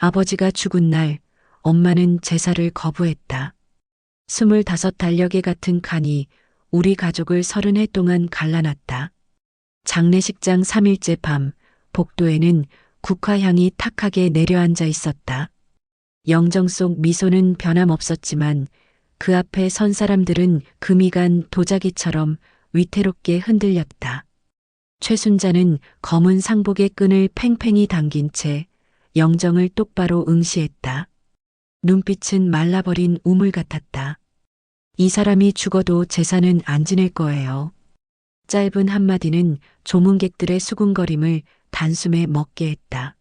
아버지가 죽은 날 엄마는 제사를 거부했다. 25 달력에 같은 칸이 우리 가족을 30해 동안 갈라놨다. 장례식장 3일째 밤 복도에는 국화향이 탁하게 내려앉아 있었다. 영정 속 미소는 변함없었지만 그 앞에 선 사람들은 금이 간 도자기처럼 위태롭게 흔들렸다. 최순자는 검은 상복의 끈을 팽팽히 당긴 채 영정을 똑바로 응시했다. 눈빛은 말라버린 우물 같았다. 이 사람이 죽어도 제사는 안 지낼 거예요. 짧은 한마디는 조문객들의 수군거림을 단숨에 먹게 했다.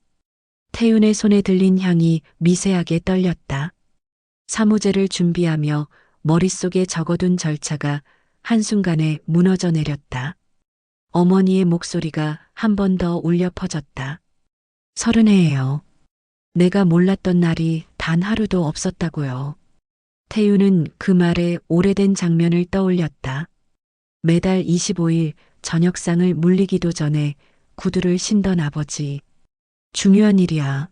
태윤의 손에 들린 향이 미세하게 떨렸다. 사무제를 준비하며 머릿속에 적어둔 절차가 한순간에 무너져 내렸다. 어머니의 목소리가 한 번 더 울려 퍼졌다. 30해예요. 내가 몰랐던 날이 단 하루도 없었다고요. 태윤은 그 말에 오래된 장면을 떠올렸다. 매달 25일 저녁상을 물리기도 전에 구두를 신던 아버지. 중요한 일이야.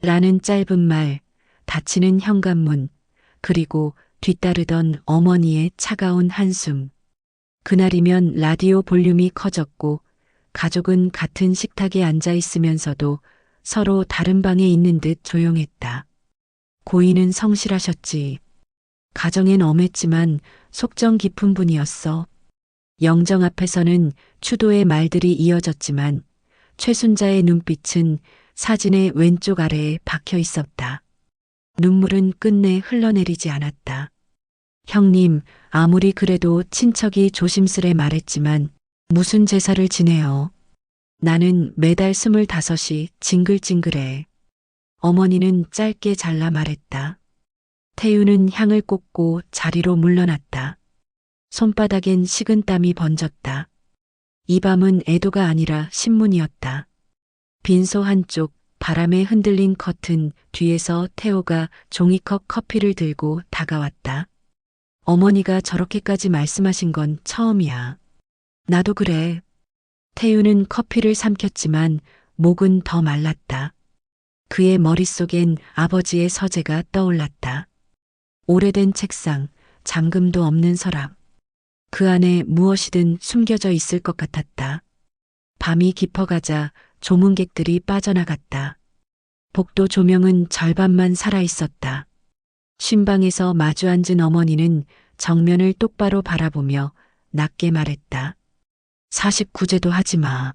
라는 짧은 말, 닫히는 현관문, 그리고 뒤따르던 어머니의 차가운 한숨. 그날이면 라디오 볼륨이 커졌고 가족은 같은 식탁에 앉아 있으면서도 서로 다른 방에 있는 듯 조용했다. 고인은 성실하셨지. 가정엔 엄했지만 속정 깊은 분이었어. 영정 앞에서는 추도의 말들이 이어졌지만 최순자의 눈빛은 사진의 왼쪽 아래에 박혀 있었다. 눈물은 끝내 흘러내리지 않았다. 형님, 아무리 그래도 친척이 조심스레 말했지만 무슨 제사를 지내요. 나는 매달 25이 징글징글해. 어머니는 짧게 잘라 말했다. 태윤은 향을 꽂고 자리로 물러났다. 손바닥엔 식은땀이 번졌다. 이 밤은 애도가 아니라 신문이었다. 빈소 한쪽 바람에 흔들린 커튼 뒤에서 태호가 종이컵 커피를 들고 다가왔다. 어머니가 저렇게까지 말씀하신 건 처음이야. 나도 그래. 태유는 커피를 삼켰지만 목은 더 말랐다. 그의 머릿속엔 아버지의 서재가 떠올랐다. 오래된 책상, 잠금도 없는 서랍. 그 안에 무엇이든 숨겨져 있을 것 같았다. 밤이 깊어가자 조문객들이 빠져나갔다. 복도 조명은 절반만 살아있었다. 쉰방에서 마주 앉은 어머니는 정면을 똑바로 바라보며 낮게 말했다. 49제도 하지 마.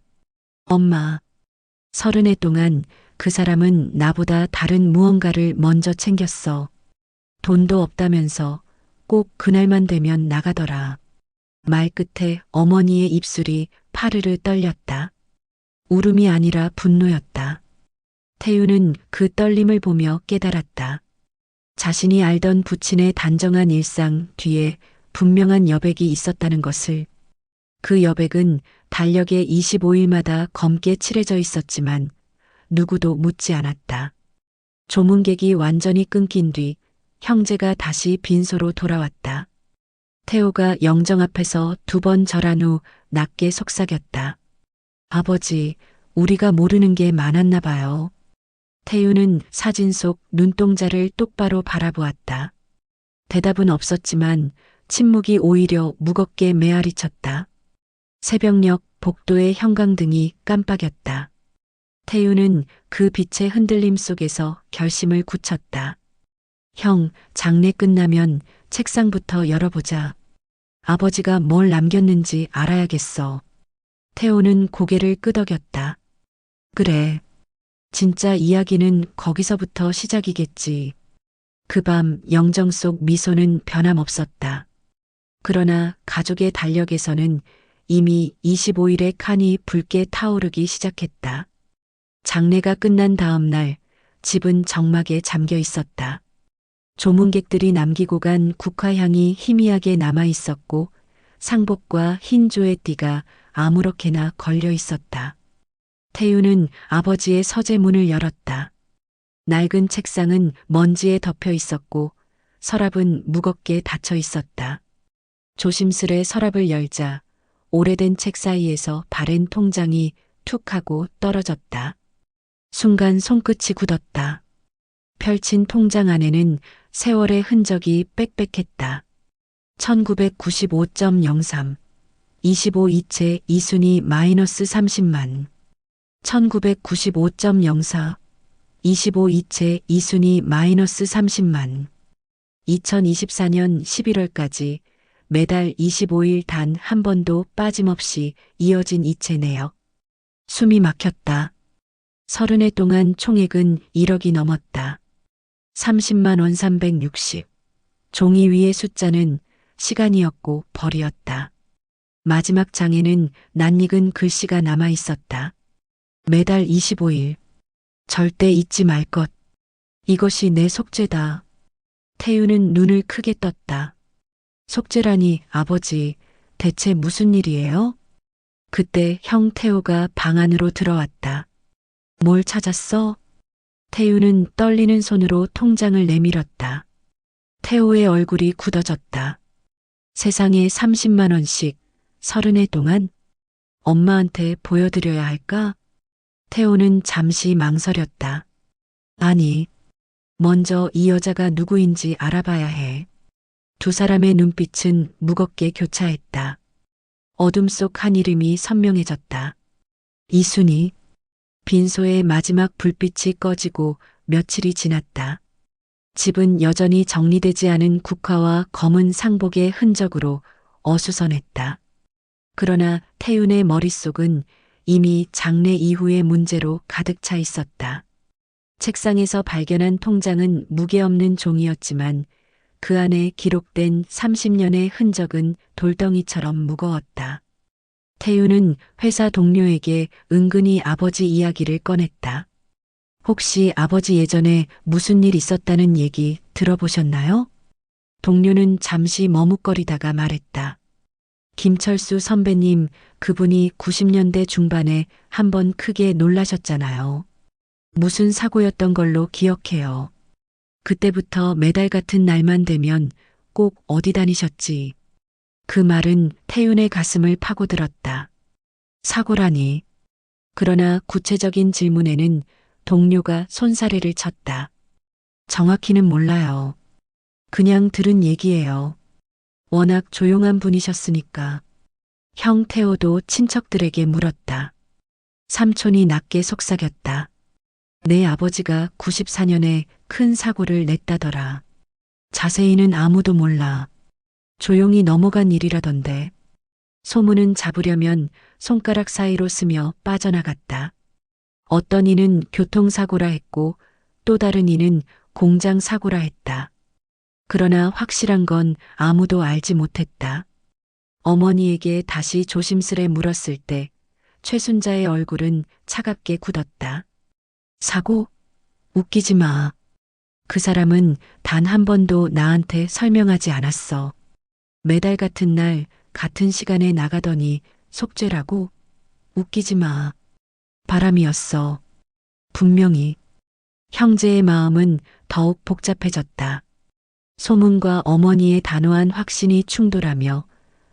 엄마. 30해 동안 그 사람은 나보다 다른 무언가를 먼저 챙겼어. 돈도 없다면서 꼭 그날만 되면 나가더라. 말 끝에 어머니의 입술이 파르르 떨렸다. 울음이 아니라 분노였다. 태유는 그 떨림을 보며 깨달았다. 자신이 알던 부친의 단정한 일상 뒤에 분명한 여백이 있었다는 것을. 그 여백은 달력에 25일마다 검게 칠해져 있었지만 누구도 묻지 않았다. 조문객이 완전히 끊긴 뒤 형제가 다시 빈소로 돌아왔다. 태호가 영정 앞에서 2번 절한 후 낮게 속삭였다. 아버지, 우리가 모르는 게 많았나 봐요. 태유는 사진 속 눈동자를 똑바로 바라보았다. 대답은 없었지만 침묵이 오히려 무겁게 메아리쳤다. 새벽녘 복도의 형광등이 깜빡였다. 태유는 그 빛의 흔들림 속에서 결심을 굳혔다. 형, 장례 끝나면 책상부터 열어보자. 아버지가 뭘 남겼는지 알아야겠어. 태호는 고개를 끄덕였다. 그래. 진짜 이야기는 거기서부터 시작이겠지. 그 밤 영정 속 미소는 변함없었다. 그러나 가족의 달력에서는 이미 25일의 칸이 붉게 타오르기 시작했다. 장례가 끝난 다음 날 집은 적막에 잠겨 있었다. 조문객들이 남기고 간 국화향이 희미하게 남아 있었고 상복과 흰 조의띠가 아무렇게나 걸려 있었다. 태유는 아버지의 서재 문을 열었다. 낡은 책상은 먼지에 덮여 있었고 서랍은 무겁게 닫혀 있었다. 조심스레 서랍을 열자 오래된 책 사이에서 바랜 통장이 툭 하고 떨어졌다. 순간 손끝이 굳었다. 펼친 통장 안에는 세월의 흔적이 빽빽했다. 1995.03 25이체 이순이 마이너스 30만 1995.04 25이체 이순이 마이너스 30만 2024년 11월까지 매달 25일 단 한 번도 빠짐없이 이어진 이체 내역. 숨이 막혔다. 30해 동안 총액은 1억이 넘었다. 30만 원 360. 종이 위의 숫자는 시간이었고 벌이었다. 마지막 장에는 낯익은 글씨가 남아 있었다. 매달 25일. 절대 잊지 말 것. 이것이 내 속죄다. 태유는 눈을 크게 떴다. 속죄라니 아버지, 대체 무슨 일이에요? 그때 형 태호가 방 안으로 들어왔다. 뭘 찾았어? 태유는 떨리는 손으로 통장을 내밀었다. 태호의 얼굴이 굳어졌다. 세상에 30만 원씩 30해 동안 엄마한테 보여드려야 할까? 태호는 잠시 망설였다. 아니, 먼저 이 여자가 누구인지 알아봐야 해. 두 사람의 눈빛은 무겁게 교차했다. 어둠 속 한 이름이 선명해졌다. 이순이. 빈소의 마지막 불빛이 꺼지고 며칠이 지났다. 집은 여전히 정리되지 않은 국화와 검은 상복의 흔적으로 어수선했다. 그러나 태윤의 머릿속은 이미 장례 이후의 문제로 가득 차 있었다. 책상에서 발견한 통장은 무게없는 종이였지만 그 안에 기록된 30년의 흔적은 돌덩이처럼 무거웠다. 태윤은 회사 동료에게 은근히 아버지 이야기를 꺼냈다. 혹시 아버지 예전에 무슨 일 있었다는 얘기 들어보셨나요? 동료는 잠시 머뭇거리다가 말했다. 김철수 선배님, 그분이 90년대 중반에 한번 크게 놀라셨잖아요. 무슨 사고였던 걸로 기억해요. 그때부터 매달 같은 날만 되면 꼭 어디 다니셨지. 그 말은 태윤의 가슴을 파고들었다. 사고라니. 그러나 구체적인 질문에는 동료가 손사래를 쳤다. 정확히는 몰라요. 그냥 들은 얘기예요. 워낙 조용한 분이셨으니까. 형 태호도 친척들에게 물었다. 삼촌이 낮게 속삭였다. 내 아버지가 94년에 큰 사고를 냈다더라. 자세히는 아무도 몰라. 조용히 넘어간 일이라던데. 소문은 잡으려면 손가락 사이로 스며 빠져나갔다. 어떤 이는 교통사고라 했고 또 다른 이는 공장사고라 했다. 그러나 확실한 건 아무도 알지 못했다. 어머니에게 다시 조심스레 물었을 때 최순자의 얼굴은 차갑게 굳었다. 사고? 웃기지 마. 그 사람은 단 한 번도 나한테 설명하지 않았어. 매달 같은 날 같은 시간에 나가더니 속죄라고? 웃기지 마. 바람이었어. 분명히. 형제의 마음은 더욱 복잡해졌다. 소문과 어머니의 단호한 확신이 충돌하며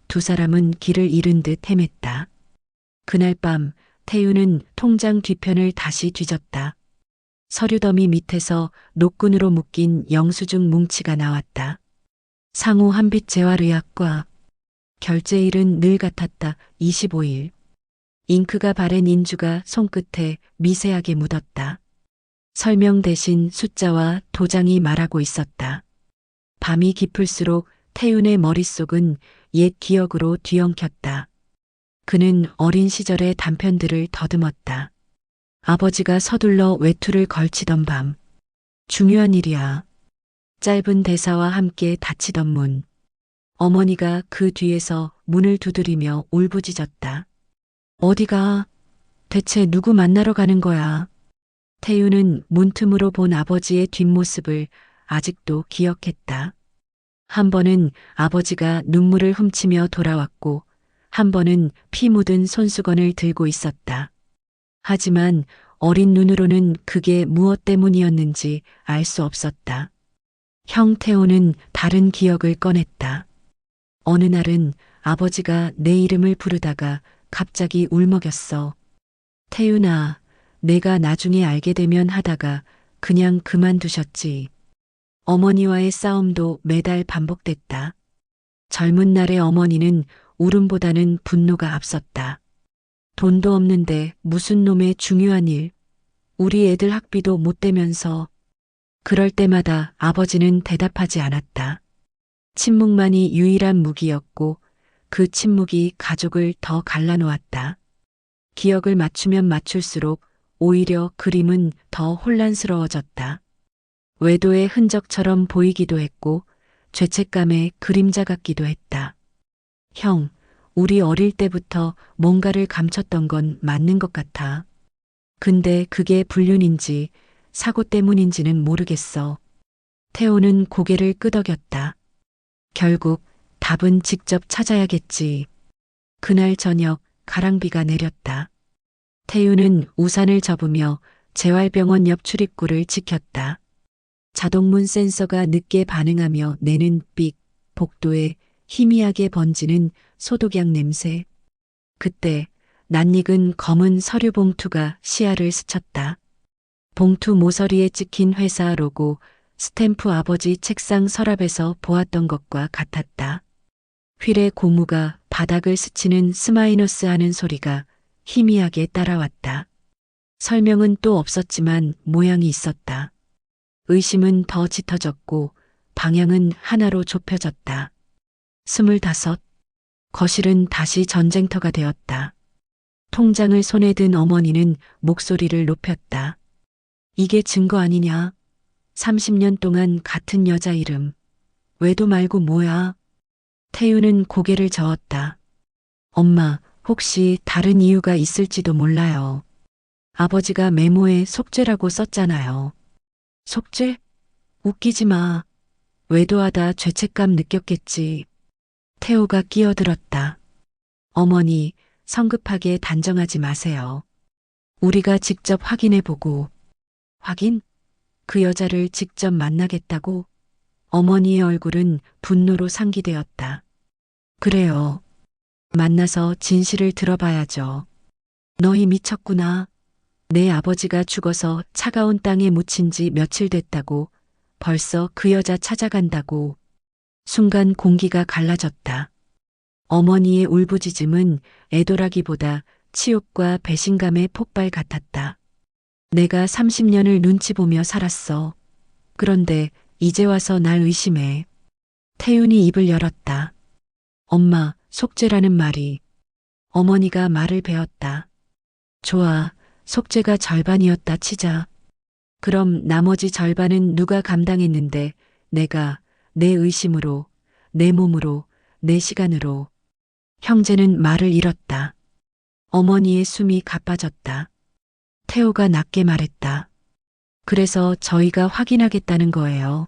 두 사람은 길을 잃은 듯 헤맸다. 그날 밤 태윤은 통장 뒤편을 다시 뒤졌다. 서류 더미 밑에서 노끈으로 묶인 영수증 뭉치가 나왔다. 상호 한빛 재활의학과. 결제일은 늘 같았다. 25일. 잉크가 바랜 인주가 손끝에 미세하게 묻었다. 설명 대신 숫자와 도장이 말하고 있었다. 밤이 깊을수록 태윤의 머릿속은 옛 기억으로 뒤엉켰다. 그는 어린 시절의 단편들을 더듬었다. 아버지가 서둘러 외투를 걸치던 밤. 중요한 일이야. 짧은 대사와 함께 닫히던 문. 어머니가 그 뒤에서 문을 두드리며 울부짖었다. 어디가? 대체 누구 만나러 가는 거야? 태윤은 문틈으로 본 아버지의 뒷모습을 아직도 기억했다. 한 번은 아버지가 눈물을 훔치며 돌아왔고 한 번은 피 묻은 손수건을 들고 있었다. 하지만 어린 눈으로는 그게 무엇 때문이었는지 알 수 없었다. 형 태호는 다른 기억을 꺼냈다. 어느 날은 아버지가 내 이름을 부르다가 갑자기 울먹였어. 태윤아, 내가 나중에 알게 되면 하다가 그냥 그만두셨지. 어머니와의 싸움도 매달 반복됐다. 젊은 날의 어머니는 울음보다는 분노가 앞섰다. 돈도 없는데 무슨 놈의 중요한 일, 우리 애들 학비도 못 대면서. 그럴 때마다 아버지는 대답하지 않았다. 침묵만이 유일한 무기였고 그 침묵이 가족을 더 갈라놓았다. 기억을 맞추면 맞출수록 오히려 그림은 더 혼란스러워졌다. 외도의 흔적처럼 보이기도 했고 죄책감의 그림자 같기도 했다. 형, 우리 어릴 때부터 뭔가를 감췄던 건 맞는 것 같아. 근데 그게 불륜인지 사고 때문인지는 모르겠어. 태호는 고개를 끄덕였다. 결국 답은 직접 찾아야겠지. 그날 저녁 가랑비가 내렸다. 태유는 우산을 접으며 재활병원 옆 출입구를 지켰다. 자동문 센서가 늦게 반응하며 내는 삑, 복도에 희미하게 번지는 소독약 냄새. 그때 낯익은 검은 서류 봉투가 시야를 스쳤다. 봉투 모서리에 찍힌 회사 로고, 스탬프 아버지 책상 서랍에서 보았던 것과 같았다. 휠의 고무가 바닥을 스치는 스마이너스 하는 소리가 희미하게 따라왔다. 설명은 또 없었지만 모양이 있었다. 의심은 더 짙어졌고 방향은 하나로 좁혀졌다. 25. 거실은 다시 전쟁터가 되었다. 통장을 손에 든 어머니는 목소리를 높였다. 이게 증거 아니냐? 30년 동안 같은 여자 이름. 외도 말고 뭐야? 태유는 고개를 저었다. 엄마, 혹시 다른 이유가 있을지도 몰라요. 아버지가 메모에 속죄라고 썼잖아요. 속죄? 웃기지 마. 외도하다 죄책감 느꼈겠지. 태호가 끼어들었다. 어머니, 성급하게 단정하지 마세요. 우리가 직접 확인해보고. 확인? 그 여자를 직접 만나겠다고? 어머니의 얼굴은 분노로 상기되었다. 그래요. 만나서 진실을 들어봐야죠. 너희 미쳤구나. 내 아버지가 죽어서 차가운 땅에 묻힌 지 며칠 됐다고. 벌써 그 여자 찾아간다고. 순간 공기가 갈라졌다. 어머니의 울부짖음은 애도라기보다 치욕과 배신감의 폭발 같았다. 내가 30년을 눈치 보며 살았어. 그런데 이제 와서 날 의심해. 태윤이 입을 열었다. 엄마, 속죄라는 말이. 어머니가 말을 베었다. 좋아, 속죄가 절반이었다 치자. 그럼 나머지 절반은 누가 감당했는데 내가 내 의심으로, 내 몸으로, 내 시간으로. 형제는 말을 잃었다. 어머니의 숨이 가빠졌다. 태호가 낮게 말했다. 그래서 저희가 확인하겠다는 거예요.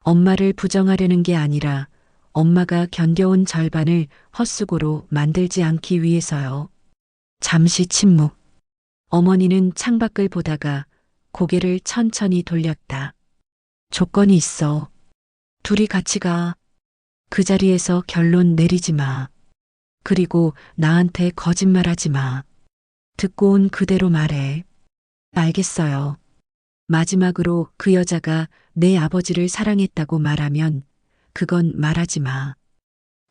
엄마를 부정하려는 게 아니라 엄마가 견뎌온 절반을 헛수고로 만들지 않기 위해서요. 잠시 침묵. 어머니는 창밖을 보다가 고개를 천천히 돌렸다. 조건이 있어. 둘이 같이 가. 그 자리에서 결론 내리지 마. 그리고 나한테 거짓말하지 마. 듣고 온 그대로 말해. 알겠어요. 마지막으로 그 여자가 내 아버지를 사랑했다고 말하면 그건 말하지 마.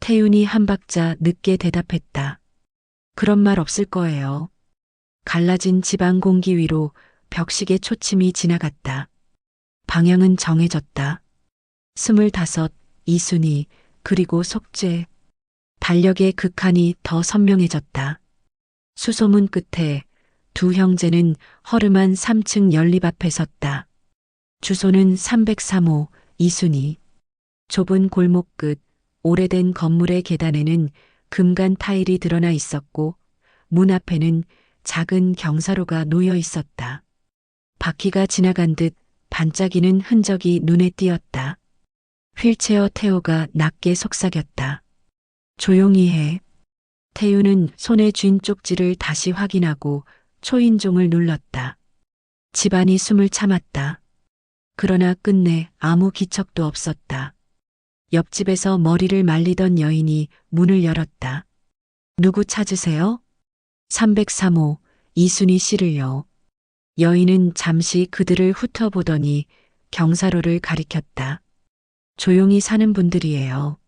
태윤이 한 박자 늦게 대답했다. 그런 말 없을 거예요. 갈라진 지방 공기 위로 벽식의 초침이 지나갔다. 방향은 정해졌다. 25, 이순희, 그리고 속죄. 달력의 극한이 더 선명해졌다. 수소문 끝에 두 형제는 허름한 3층 연립 앞에 섰다. 주소는 303호 이순희. 좁은 골목 끝 오래된 건물의 계단에는 금간 타일이 드러나 있었고 문 앞에는 작은 경사로가 놓여 있었다. 바퀴가 지나간 듯 반짝이는 흔적이 눈에 띄었다. 휠체어 태호가 낮게 속삭였다. 조용히 해. 태유는 손에 쥔 쪽지를 다시 확인하고 초인종을 눌렀다. 집안이 숨을 참았다. 그러나 끝내 아무 기척도 없었다. 옆집에서 머리를 말리던 여인이 문을 열었다. 누구 찾으세요? 303호 이순희 씨를요. 여인은 잠시 그들을 훑어보더니 경사로를 가리켰다. 조용히 사는 분들이에요.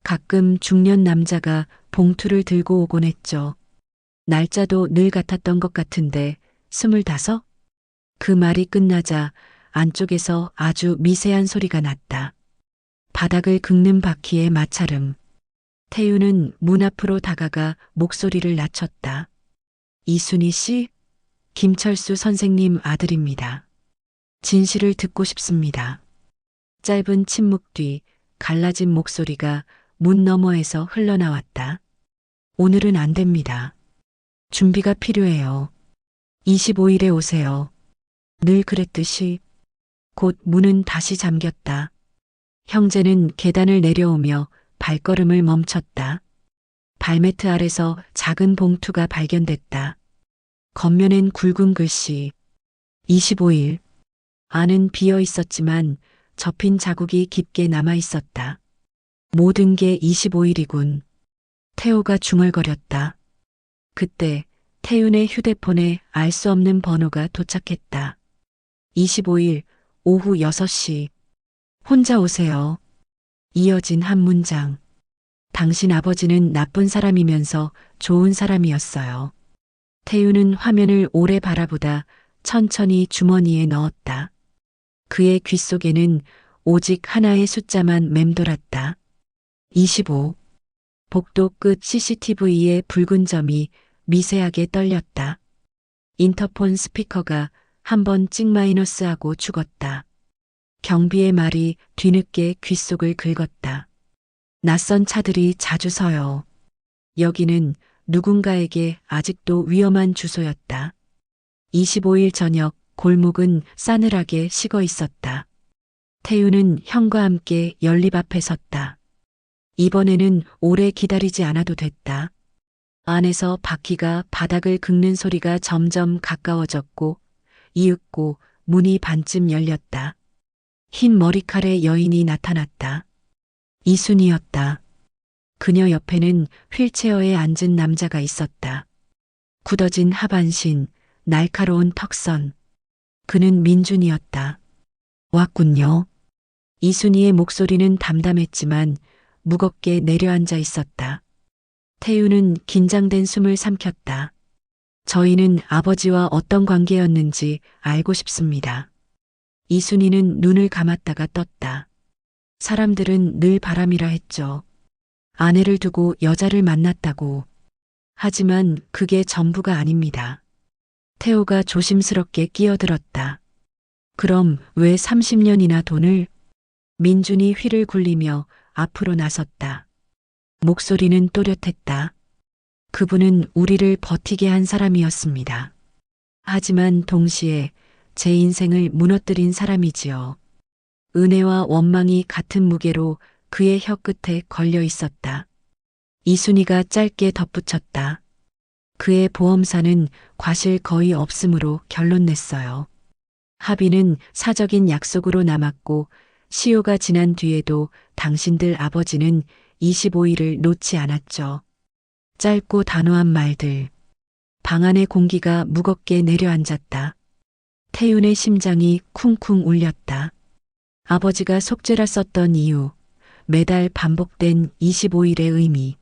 가끔 중년 남자가 봉투를 들고 오곤 했죠. 날짜도 늘 같았던 것 같은데 25? 그 말이 끝나자 안쪽에서 아주 미세한 소리가 났다. 바닥을 긁는 바퀴의 마찰음. 태유는 문 앞으로 다가가 목소리를 낮췄다. 이순희 씨? 김철수 선생님 아들입니다. 진실을 듣고 싶습니다. 짧은 침묵 뒤 갈라진 목소리가 문 너머에서 흘러나왔다. 오늘은 안 됩니다. 준비가 필요해요. 25일에 오세요. 늘 그랬듯이. 곧 문은 다시 잠겼다. 형제는 계단을 내려오며 발걸음을 멈췄다. 발매트 아래서 작은 봉투가 발견됐다. 겉면엔 굵은 글씨. 25일. 안은 비어 있었지만 접힌 자국이 깊게 남아 있었다. 모든 게 25일이군. 태호가 중얼거렸다. 그때 태윤의 휴대폰에 알 수 없는 번호가 도착했다. 25일 오후 6시. 혼자 오세요. 이어진 한 문장. 당신 아버지는 나쁜 사람이면서 좋은 사람이었어요. 태윤은 화면을 오래 바라보다 천천히 주머니에 넣었다. 그의 귓속에는 오직 하나의 숫자만 맴돌았다. 25. 복도 끝 CCTV의 붉은 점이 미세하게 떨렸다. 인터폰 스피커가 한번 찍-하고 죽었다. 경비의 말이 뒤늦게 귓속을 긁었다. 낯선 차들이 자주 서요. 여기는 누군가에게 아직도 위험한 주소였다. 25일 저녁 골목은 싸늘하게 식어 있었다. 태유는 형과 함께 연립 앞에 섰다. 이번에는 오래 기다리지 않아도 됐다. 안에서 바퀴가 바닥을 긁는 소리가 점점 가까워졌고 이윽고 문이 반쯤 열렸다. 흰 머리칼의 여인이 나타났다. 이순이었다. 그녀 옆에는 휠체어에 앉은 남자가 있었다. 굳어진 하반신, 날카로운 턱선. 그는 민준이었다. 왔군요. 이순이의 목소리는 담담했지만 무겁게 내려앉아 있었다. 태유는 긴장된 숨을 삼켰다. 저희는 아버지와 어떤 관계였는지 알고 싶습니다. 이순이는 눈을 감았다가 떴다. 사람들은 늘 바람이라 했죠. 아내를 두고 여자를 만났다고. 하지만 그게 전부가 아닙니다. 태호가 조심스럽게 끼어들었다. 그럼 왜 30년이나 돈을? 민준이 휘를 굴리며 앞으로 나섰다. 목소리는 또렷했다. 그분은 우리를 버티게 한 사람이었습니다. 하지만 동시에 제 인생을 무너뜨린 사람이지요. 은혜와 원망이 같은 무게로 그의 혀 끝에 걸려 있었다. 이순이가 짧게 덧붙였다. 그의 보험사는 과실 거의 없으므로 결론 냈어요. 합의는 사적인 약속으로 남았고 시효가 지난 뒤에도 당신들 아버지는 25일을 놓지 않았죠. 짧고 단호한 말들. 방 안의 공기가 무겁게 내려앉았다. 태윤의 심장이 쿵쿵 울렸다. 아버지가 속죄라 썼던 이유, 매달 반복된 25일의 의미.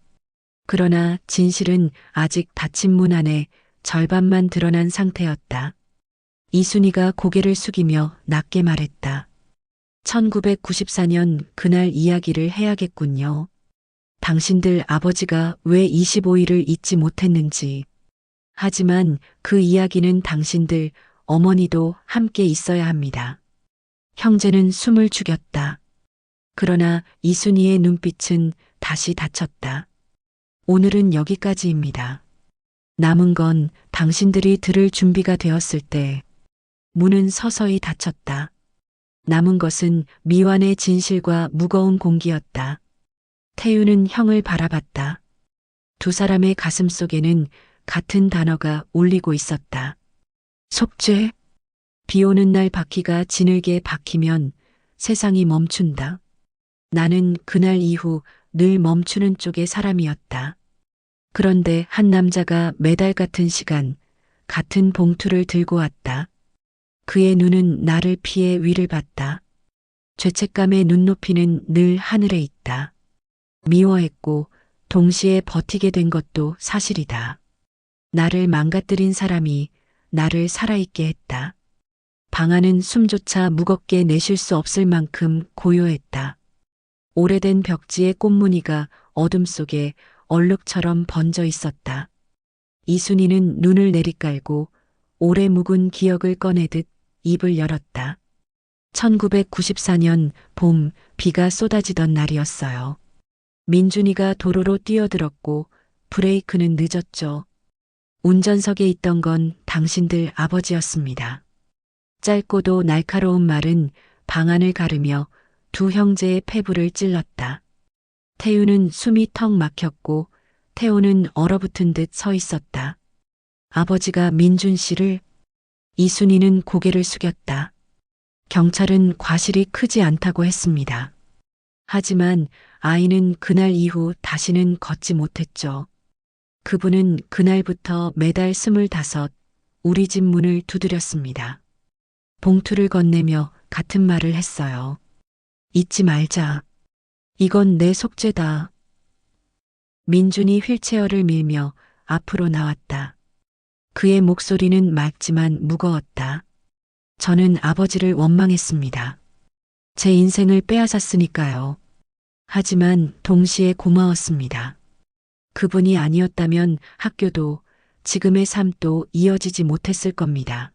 그러나 진실은 아직 닫힌 문 안에 절반만 드러난 상태였다. 이순이가 고개를 숙이며 낮게 말했다. 1994년 그날 이야기를 해야겠군요. 당신들 아버지가 왜 25일을 잊지 못했는지. 하지만 그 이야기는 당신들 어머니도 함께 있어야 합니다. 형제는 숨을 죽였다. 그러나 이순이의 눈빛은 다시 닫혔다. 오늘은 여기까지입니다. 남은 건 당신들이 들을 준비가 되었을 때. 문은 서서히 닫혔다. 남은 것은 미완의 진실과 무거운 공기였다. 태유는 형을 바라봤다. 두 사람의 가슴 속에는 같은 단어가 울리고 있었다. 속죄? 비 오는 날 바퀴가 지늘게 박히면 세상이 멈춘다. 나는 그날 이후 늘 멈추는 쪽의 사람이었다. 그런데 한 남자가 매달 같은 시간, 같은 봉투를 들고 왔다. 그의 눈은 나를 피해 위를 봤다. 죄책감의 눈높이는 늘 하늘에 있다. 미워했고 동시에 버티게 된 것도 사실이다. 나를 망가뜨린 사람이 나를 살아있게 했다. 방 안은 숨조차 무겁게 내쉴 수 없을 만큼 고요했다. 오래된 벽지의 꽃무늬가 어둠 속에 얼룩처럼 번져 있었다. 이순이는 눈을 내리깔고 오래 묵은 기억을 꺼내듯 입을 열었다. 1994년 봄 비가 쏟아지던 날이었어요. 민준이가 도로로 뛰어들었고 브레이크는 늦었죠. 운전석에 있던 건 당신들 아버지였습니다. 짧고도 날카로운 말은 방안을 가르며 두 형제의 폐부를 찔렀다. 태유는 숨이 턱 막혔고 태호는 얼어붙은 듯 서 있었다. 아버지가 민준 씨를. 이순이는 고개를 숙였다. 경찰은 과실이 크지 않다고 했습니다. 하지만 아이는 그날 이후 다시는 걷지 못했죠. 그분은 그날부터 매달 25 우리 집 문을 두드렸습니다. 봉투를 건네며 같은 말을 했어요. 잊지 말자. 이건 내 속죄다. 민준이 휠체어를 밀며 앞으로 나왔다. 그의 목소리는 맑지만 무거웠다. 저는 아버지를 원망했습니다. 제 인생을 빼앗았으니까요. 하지만 동시에 고마웠습니다. 그분이 아니었다면 학교도 지금의 삶도 이어지지 못했을 겁니다.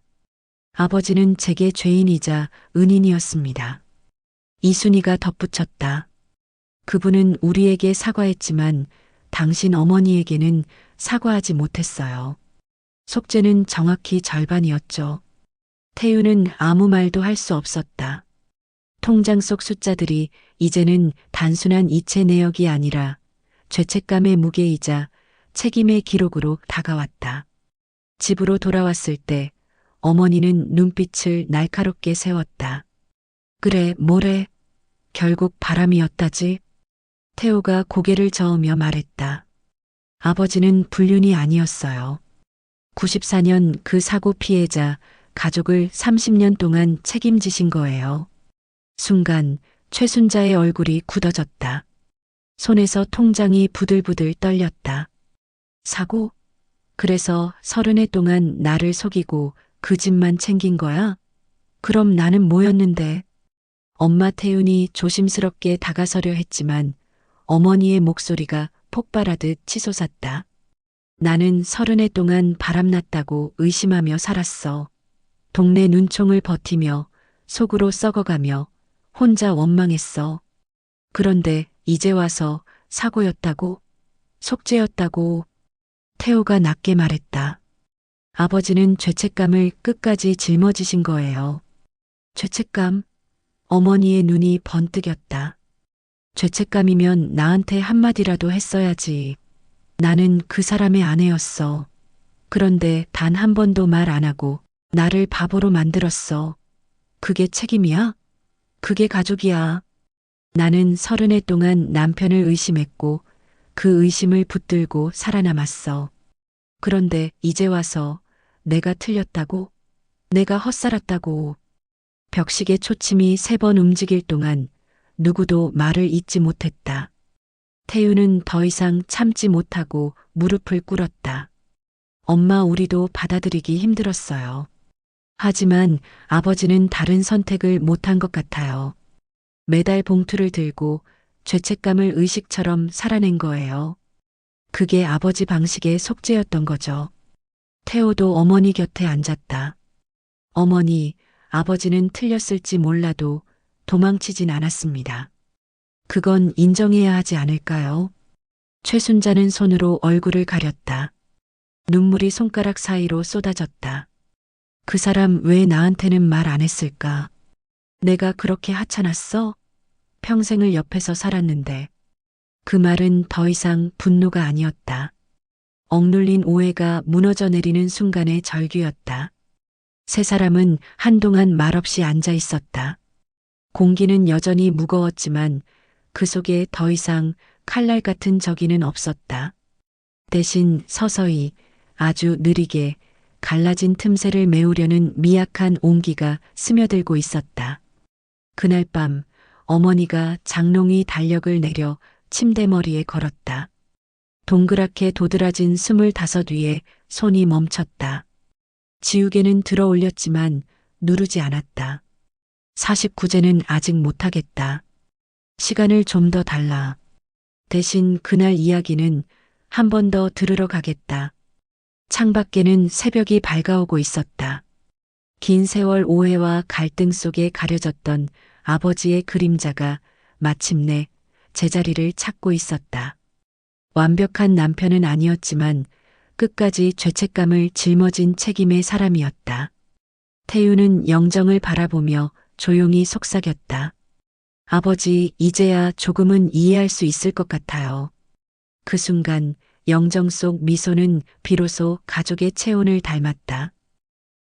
아버지는 제게 죄인이자 은인이었습니다. 이순이가 덧붙였다. 그분은 우리에게 사과했지만 당신 어머니에게는 사과하지 못했어요. 속죄는 정확히 절반이었죠. 태유는 아무 말도 할 수 없었다. 통장 속 숫자들이 이제는 단순한 이체 내역이 아니라 죄책감의 무게이자 책임의 기록으로 다가왔다. 집으로 돌아왔을 때 어머니는 눈빛을 날카롭게 세웠다. 그래, 뭐래? 결국 바람이었다지? 태호가 고개를 저으며 말했다. 아버지는 불륜이 아니었어요. 94년 그 사고 피해자 가족을 30년 동안 책임지신 거예요. 순간 최순자의 얼굴이 굳어졌다. 손에서 통장이 부들부들 떨렸다. 사고? 그래서 30해 동안 나를 속이고 그 집만 챙긴 거야? 그럼 나는 뭐였는데? 엄마 태윤이 조심스럽게 다가서려 했지만 어머니의 목소리가 폭발하듯 치솟았다. 나는 30해 동안 바람났다고 의심하며 살았어. 동네 눈총을 버티며 속으로 썩어가며 혼자 원망했어. 그런데 이제 와서 사고였다고? 속죄였다고? 태호가 낮게 말했다. 아버지는 죄책감을 끝까지 짊어지신 거예요. 죄책감? 어머니의 눈이 번뜩였다. 죄책감이면 나한테 한마디라도 했어야지. 나는 그 사람의 아내였어. 그런데 단 한 번도 말 안 하고 나를 바보로 만들었어. 그게 책임이야? 그게 가족이야. 나는 30해 동안 남편을 의심했고 그 의심을 붙들고 살아남았어. 그런데 이제 와서 내가 틀렸다고? 내가 헛살았다고? 벽식의 초침이 3번 움직일 동안 누구도 말을 잇지 못했다. 태유는 더 이상 참지 못하고 무릎을 꿇었다. 엄마, 우리도 받아들이기 힘들었어요. 하지만 아버지는 다른 선택을 못한 것 같아요. 매달 봉투를 들고 죄책감을 의식처럼 살아낸 거예요. 그게 아버지 방식의 속죄였던 거죠. 태호도 어머니 곁에 앉았다. 어머니, 아버지는 틀렸을지 몰라도 도망치진 않았습니다. 그건 인정해야 하지 않을까요? 최순자는 손으로 얼굴을 가렸다. 눈물이 손가락 사이로 쏟아졌다. 그 사람 왜 나한테는 말 안 했을까? 내가 그렇게 하찮았어? 평생을 옆에서 살았는데. 그 말은 더 이상 분노가 아니었다. 억눌린 오해가 무너져 내리는 순간의 절규였다. 세 사람은 한동안 말없이 앉아 있었다. 공기는 여전히 무거웠지만 그 속에 더 이상 칼날 같은 적이는 없었다. 대신 서서히 아주 느리게 갈라진 틈새를 메우려는 미약한 온기가 스며들고 있었다. 그날 밤 어머니가 장롱이 달력을 내려 침대머리에 걸었다. 동그랗게 도드라진 25 위에 손이 멈췄다. 지우개는 들어 올렸지만 누르지 않았다. 49제는 아직 못하겠다. 시간을 좀 더 달라. 대신 그날 이야기는 한 번 더 들으러 가겠다. 창밖에는 새벽이 밝아오고 있었다. 긴 세월 오해와 갈등 속에 가려졌던 아버지의 그림자가 마침내 제자리를 찾고 있었다. 완벽한 남편은 아니었지만 끝까지 죄책감을 짊어진 책임의 사람이었다. 태유는 영정을 바라보며 조용히 속삭였다. 아버지, 이제야 조금은 이해할 수 있을 것 같아요. 그 순간 영정 속 미소는 비로소 가족의 체온을 닮았다.